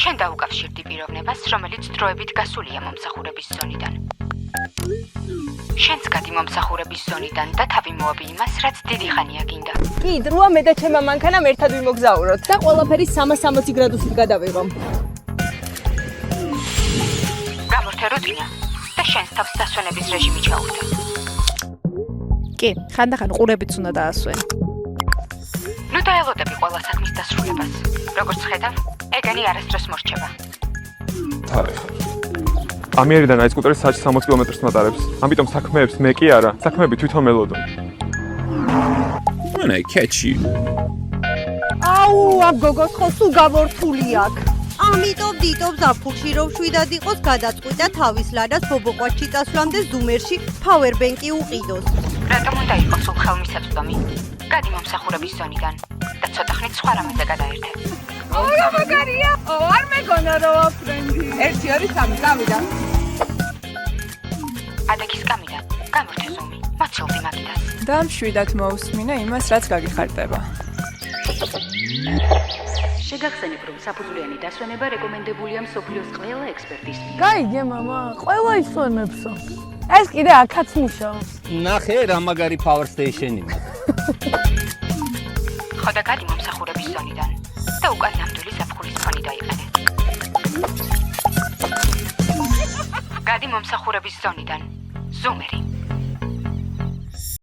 შენ დაუკავშირდი პიროვნებას, რომელიც დროებით გასულია მომსახურების ზონიდან. შენც გადი მომსახურების ზონიდან და თავი მოაბი იმას, რაც დიდი ხანია გინდა. კი, დროა მე და ჩემმა მანქანამ ერთად ვიმოგზაუროთ და ყველაფერი 360 გრადუსით გადავიღო. გამორთე რუტინა და შენს თავს დასვენების რეჟიმი ჩაუხდე. კი, ხანდახან ყურებიც უნდა დაასვენ. ნუ დაელოდები ყველა საქმის დასრულებას. როგორც ხედავ, ეგენი არასდროს მორჩება. არე ხარ. ამიერიდან აი სკუტერი საათში 60 კილომეტრს მატარებს. ამიტომ საქმეებს მე კი არა, საქმეები თვითონ მელოდო. When I catch you. აუ, ამ გოგოს ხო სულ გამორთული აქვს. ამიტომ დიტომ ზაფხულში რომ შვიდად იყოს გადაწყვიტა თავის ლადას ბობოყვათში წასვლამდე ზუმერში ფაუერბენკი უყიდოს. რატომ უნდა იყოს სულ ხელმისაწვდომი? გადი მომსახურების ზონიდან და ცოტა ხნით სხვა რამეზე გადაერთე. რა მაგარია? არ მეგონა რომ ვაფრენდი. 1 2 3 გავიდა. ადაკის კამიდან გამორთე ზომი. მოცილდი მაგიდას. და მშვიდად მოусმინე იმას, რაც გაგიხარდება. შეგახსენებ, რომ საფუძვლიანი დასვენება რეკომენდებულია მსოფლიოს ყველა ექსპერტისთვის. გაიგე მამა, ყველა ისვენებსო. ეს კიდე აქაც მუშაობს. ნახე რა მაგარი power station-ია. ხოდა გადი მომსახურების ზონიდან და უკან ნამდვილი ზაფხულის ფონი დაიყენე. გადი მომსახურების ზონიდან. ზუმერი.